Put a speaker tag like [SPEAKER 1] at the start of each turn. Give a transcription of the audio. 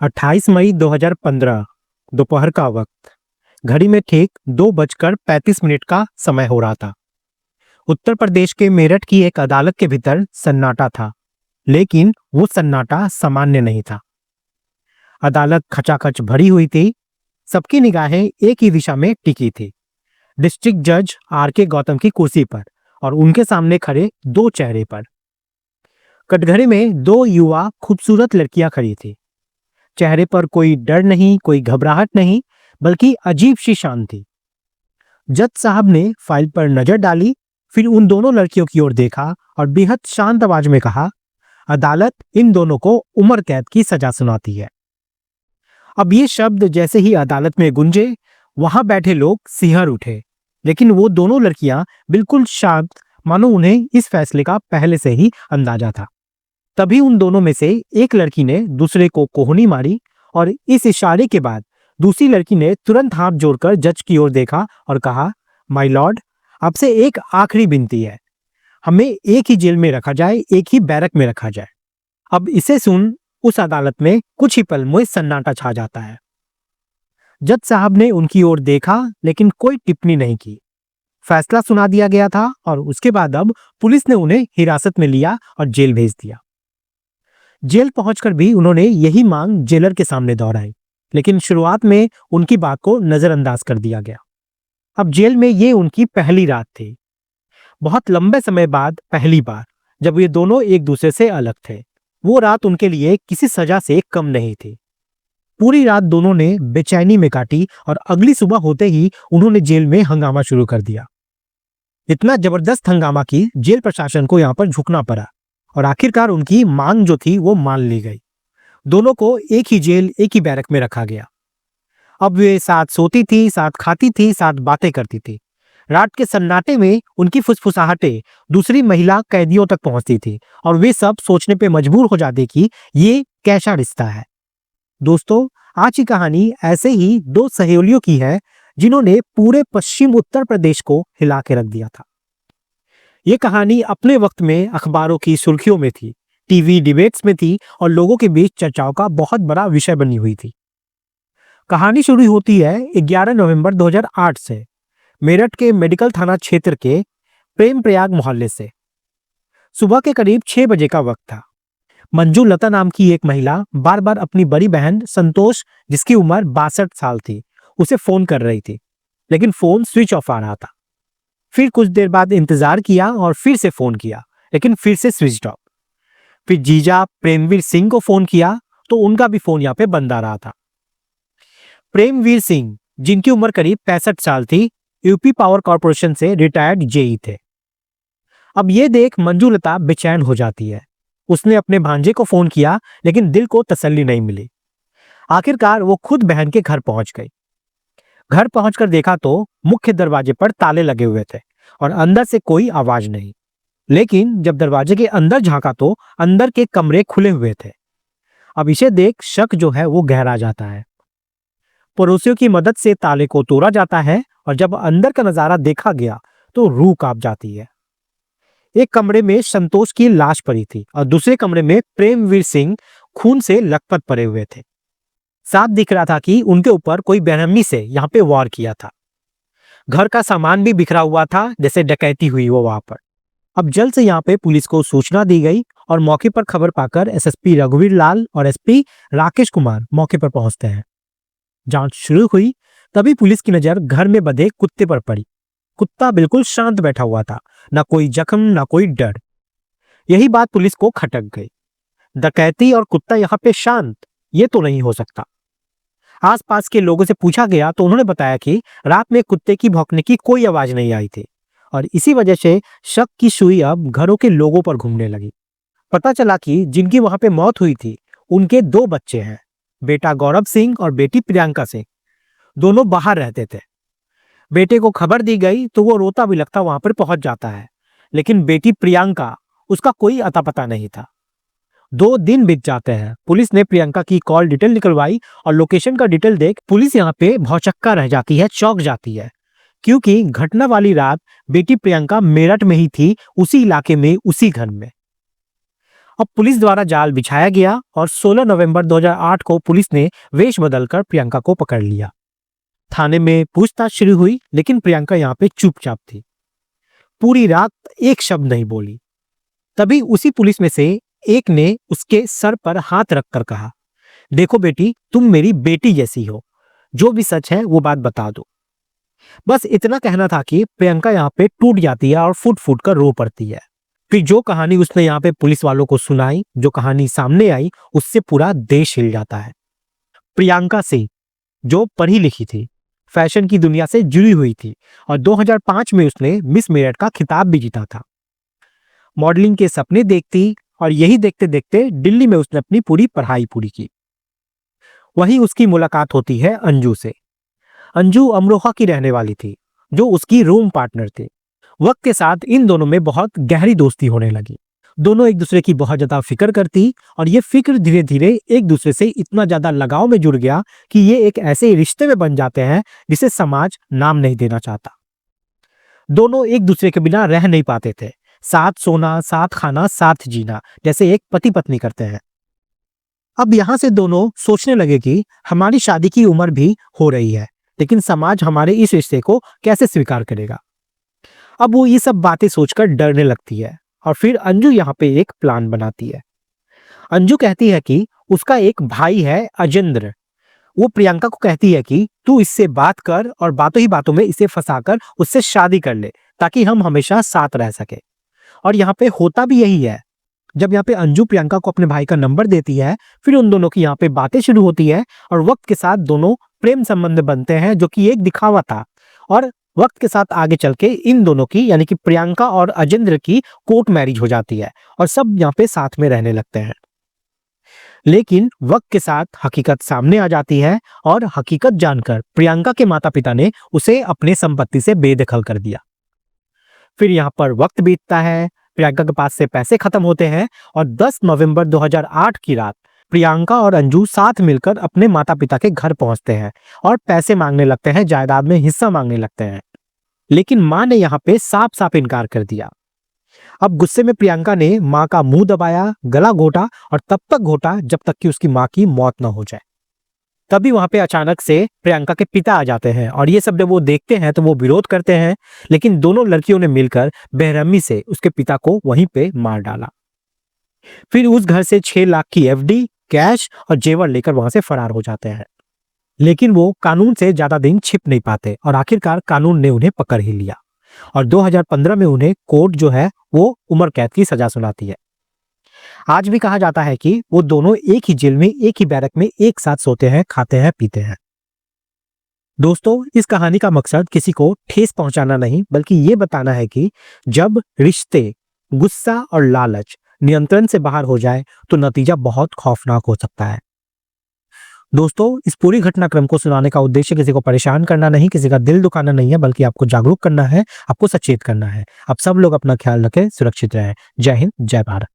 [SPEAKER 1] 28 मई 2015 दोपहर का वक्त। घड़ी में ठीक 2:35 का समय हो रहा था। उत्तर प्रदेश के मेरठ की एक अदालत के भीतर सन्नाटा था, लेकिन वो सन्नाटा सामान्य नहीं था। अदालत खचाखच भरी हुई थी। सबकी निगाहें एक ही दिशा में टिकी थी, डिस्ट्रिक्ट जज आर.के. गौतम की कुर्सी पर और उनके सामने खड़े दो चेहरे पर। कटघरे में दो युवा खूबसूरत लड़कियां खड़ी थी। चेहरे पर कोई डर नहीं, कोई घबराहट नहीं, बल्कि अजीब सी शांति। जज साहब ने फाइल पर नजर डाली, फिर उन दोनों लड़कियों की ओर देखा और बेहद शांत आवाज में कहा, अदालत इन दोनों को उम्र कैद की सजा सुनाती है। अब ये शब्द जैसे ही अदालत में गूंजे, वहां बैठे लोग सिहर उठे, लेकिन वो दोनों लड़कियां बिल्कुल शांत, मानो उन्हें इस फैसले का पहले से ही अंदाजा था। तभी उन दोनों में से एक लड़की ने दूसरे को कोहनी मारी और इस इशारे के बाद दूसरी लड़की ने तुरंत हाथ जोड़कर जज की ओर देखा और कहा, माय लॉर्ड, आपसे एक आखिरी विनती है, हमें एक ही जेल में रखा जाए, एक ही बैरक में रखा जाए। अब इसे सुन उस अदालत में कुछ ही पल में सन्नाटा छा जाता है। जज साहब ने उनकी ओर देखा, लेकिन कोई टिप्पणी नहीं की। फैसला सुना दिया गया था और उसके बाद अब पुलिस ने उन्हें हिरासत में लिया और जेल भेज दिया। जेल पहुंचकर भी उन्होंने यही मांग जेलर के सामने दोहराई, लेकिन शुरुआत में उनकी बात को नजरअंदाज कर दिया गया। अब जेल में ये उनकी पहली रात थी। बहुत लंबे समय बाद पहली बार जब ये दोनों एक दूसरे से अलग थे। वो रात उनके लिए किसी सजा से कम नहीं थी। पूरी रात दोनों ने बेचैनी में काटी और अगली सुबह होते ही उन्होंने जेल में हंगामा शुरू कर दिया। इतना जबरदस्त हंगामा कि जेल प्रशासन को यहाँ पर झुकना पड़ा और आखिरकार उनकी मांग जो थी वो मान ली गई। दोनों को एक ही जेल, एक ही बैरक में रखा गया। अब वे साथ सोती थी, साथ खाती थी, साथ बातें करती थी। रात के सन्नाटे में उनकी फुसफुसाहटें दूसरी महिला कैदियों तक पहुंचती थी और वे सब सोचने पे मजबूर हो जाते कि ये कैसा रिश्ता है। दोस्तों, आज की कहानी ऐसे ही दो सहेलियों की है जिन्होंने पूरे पश्चिम उत्तर प्रदेश को हिला के रख दिया था। ये कहानी अपने वक्त में अखबारों की सुर्खियों में थी, टीवी डिबेट्स में थी और लोगों के बीच चर्चाओं का बहुत बड़ा विषय बनी हुई थी। कहानी शुरू होती है 11 नवंबर 2008 से, मेरठ के मेडिकल थाना क्षेत्र के प्रेम प्रयाग मोहल्ले से। सुबह के करीब 6 बजे का वक्त था। मंजू लता नाम की एक महिला बार बार अपनी बड़ी बहन संतोष, जिसकी उम्र 62 साल थी, उसे फोन कर रही थी, लेकिन फोन स्विच ऑफ आ रहा था। फिर कुछ देर बाद इंतजार किया और फिर से फोन किया, लेकिन फिर से स्विच ऑफ। फिर जीजा प्रेमवीर सिंह को फोन किया तो उनका भी फोन यहाँ पे बंद आ रहा था। प्रेमवीर सिंह, जिनकी उम्र करीब 65 साल थी, यूपी पावर कॉर्पोरेशन से रिटायर्ड जेई थे। अब ये देख मंजू लता बेचैन हो जाती है। उसने अपने भांजे को फोन किया, लेकिन दिल को तसल्ली नहीं मिली। आखिरकार वो खुद बहन के घर पहुंच गई। घर पहुंचकर देखा तो मुख्य दरवाजे पर ताले लगे हुए थे और अंदर से कोई आवाज नहीं। लेकिन जब दरवाजे के अंदर झांका तो अंदर के कमरे खुले हुए थे। अब इसे देख शक जो है वो गहरा जाता है। पड़ोसियों की मदद से ताले को तोड़ा जाता है और जब अंदर का नजारा देखा गया तो रूह कांप जाती है। एक कमरे में संतोष की लाश पड़ी थी और दूसरे कमरे में प्रेमवीर सिंह खून से लथपथ पड़े हुए थे। साफ दिख रहा था कि उनके ऊपर कोई बेरहमी से यहाँ पे वार किया था। घर का सामान भी बिखरा हुआ था, जैसे डकैती हुई हो वहां पर। अब जल्द से यहाँ पे पुलिस को सूचना दी गई और मौके पर खबर पाकर एसएसपी रघुवीर लाल और एसपी राकेश कुमार मौके पर पहुंचते हैं। जांच शुरू हुई, तभी पुलिस की नजर घर में बंधे कुत्ते पर पड़ी। कुत्ता बिल्कुल शांत बैठा हुआ था, ना कोई जख्म, ना कोई डर। यही बात पुलिस को खटक गई। डकैती और कुत्ता यहाँ पे शांत, ये तो नहीं हो सकता। आसपास के लोगों से पूछा गया तो उन्होंने बताया कि रात में कुत्ते की भौंकने की कोई आवाज नहीं आई थी और इसी वजह से शक की सुई अब घरों के लोगों पर घूमने लगी। पता चला कि जिनकी वहां पे मौत हुई थी उनके 2 बच्चे हैं, बेटा गौरव सिंह और बेटी प्रियंका सिंह। दोनों बाहर रहते थे। बेटे को खबर दी गई तो वो रोता भी लगता वहां पर पहुंच जाता है, लेकिन बेटी प्रियंका, उसका कोई अता पता नहीं था। 2 दिन बीत जाते हैं। पुलिस ने प्रियंका की कॉल डिटेल निकलवाई और लोकेशन का डिटेल देख पुलिस यहाँ पे भौचक्का रह जाती है, चौंक जाती है, क्योंकि घटना वाली रात बेटी प्रियंका मेरठ में ही थी, उसी इलाके में, उसी घर में। अब पुलिस द्वारा जाल बिछाया गया और 16 नवंबर 2008 को पुलिस ने वेश बदलकर प्रियंका को पकड़ लिया। थाने में पूछताछ शुरू हुई, लेकिन प्रियंका यहाँ पे चुपचाप थी। पूरी रात एक शब्द नहीं बोली। तभी उसी पुलिस में से एक ने उसके सर पर हाथ रखकर कहा, देखो बेटी, तुम मेरी बेटी जैसी हो, जो भी सच है वो बात बता दो। बस इतना कहना था कि प्रियंका यहाँ पे टूट जाती है और फूट फूट कर रो पड़ती है। फिर जो कहानी उसने यहाँ पे पुलिस वालों को सुनाई, जो कहानी सामने आई, उससे पूरा देश हिल जाता है। प्रियंका सिंह जो पढ़ी लिखी थी, फैशन की दुनिया से जुड़ी हुई थी और 2005 में उसने मिस मेरठ का खिताब भी जीता था। मॉडलिंग के सपने देखती और यही देखते देखते दिल्ली में उसने अपनी पूरी पढ़ाई पूरी की। वहीं उसकी मुलाकात होती है अंजू से। अंजू अमरोहा की रहने वाली थी, जो उसकी रूम पार्टनर थी। वक्त के साथ इन दोनों में बहुत गहरी दोस्ती होने लगी। दोनों एक दूसरे की बहुत ज्यादा फिक्र करती और ये फिक्र धीरे धीरे एक दूसरे से इतना ज्यादा लगाव में जुड़ गया कि ये एक ऐसे रिश्ते में बन जाते हैं जिसे समाज नाम नहीं देना चाहता। दोनों एक दूसरे के बिना रह नहीं पाते थे। साथ सोना, साथ खाना, साथ जीना, जैसे एक पति पत्नी करते हैं। अब यहां से दोनों सोचने लगे कि हमारी शादी की उम्र भी हो रही है, लेकिन समाज हमारे इस रिश्ते को कैसे स्वीकार करेगा। अब वो ये सब बातें सोचकर डरने लगती है और फिर अंजू यहाँ पे एक प्लान बनाती है। अंजू कहती है कि उसका एक भाई है अजेंद्र। वो प्रियंका को कहती है कि तू इससे बात कर और बातों ही बातों में इसे फंसाकर उससे शादी कर ले, ताकि हम हमेशा साथ रह सके। और यहाँ पे होता भी यही है। जब यहाँ पे अंजू प्रियंका को अपने भाई का नंबर देती है, फिर उन दोनों की यहाँ पे बातें शुरू होती है और वक्त के साथ दोनों प्रेम संबंध बनते हैं, जो कि एक दिखावा था। और वक्त के साथ आगे चल के इन दोनों की, यानी कि प्रियंका और अजेंद्र की कोर्ट मैरिज हो जाती है और सब यहाँ पे साथ में रहने लगते हैं। लेकिन वक्त के साथ हकीकत सामने आ जाती है और हकीकत जानकर प्रियंका के माता पिता ने उसे अपने संपत्ति से बेदखल कर दिया। फिर यहाँ पर वक्त बीतता है, प्रियंका के पास से पैसे खत्म होते हैं और 10 नवंबर 2008 की रात प्रियंका और अंजू साथ मिलकर अपने माता पिता के घर पहुंचते हैं और पैसे मांगने लगते हैं, जायदाद में हिस्सा मांगने लगते हैं। लेकिन मां ने यहाँ पे साफ साफ इनकार कर दिया। अब गुस्से में प्रियंका ने मां का मुंह दबाया, गला घोटा और तब तक घोटा जब तक कि उसकी मां की मौत न हो जाए। तभी वहां पे अचानक से प्रियंका के पिता आ जाते हैं और ये सब जब वो देखते हैं तो वो विरोध करते हैं, लेकिन दोनों लड़कियों ने मिलकर बेरहमी से उसके पिता को वहीं पे मार डाला। फिर उस घर से 6 लाख की एफडी, कैश और जेवर लेकर वहां से फरार हो जाते हैं। लेकिन वो कानून से ज्यादा दिन छिप नहीं पाते और आखिरकार कानून ने उन्हें पकड़ ही लिया और 2015 में उन्हें कोर्ट जो है वो उम्र कैद की सजा सुनाती है। आज भी कहा जाता है कि वो दोनों एक ही जेल में, एक ही बैरक में एक साथ सोते हैं, खाते हैं, पीते हैं। दोस्तों, इस कहानी का मकसद किसी को ठेस पहुंचाना नहीं, बल्कि ये बताना है कि जब रिश्ते, गुस्सा और लालच नियंत्रण से बाहर हो जाए तो नतीजा बहुत खौफनाक हो सकता है। दोस्तों, इस पूरी घटनाक्रम को सुनाने का उद्देश्य किसी को परेशान करना नहीं, किसी का दिल दुखाना नहीं है, बल्कि आपको जागरूक करना है, आपको सचेत करना है। आप सब लोग अपना ख्याल रखें, सुरक्षित रहें। जय हिंद, जय भारत।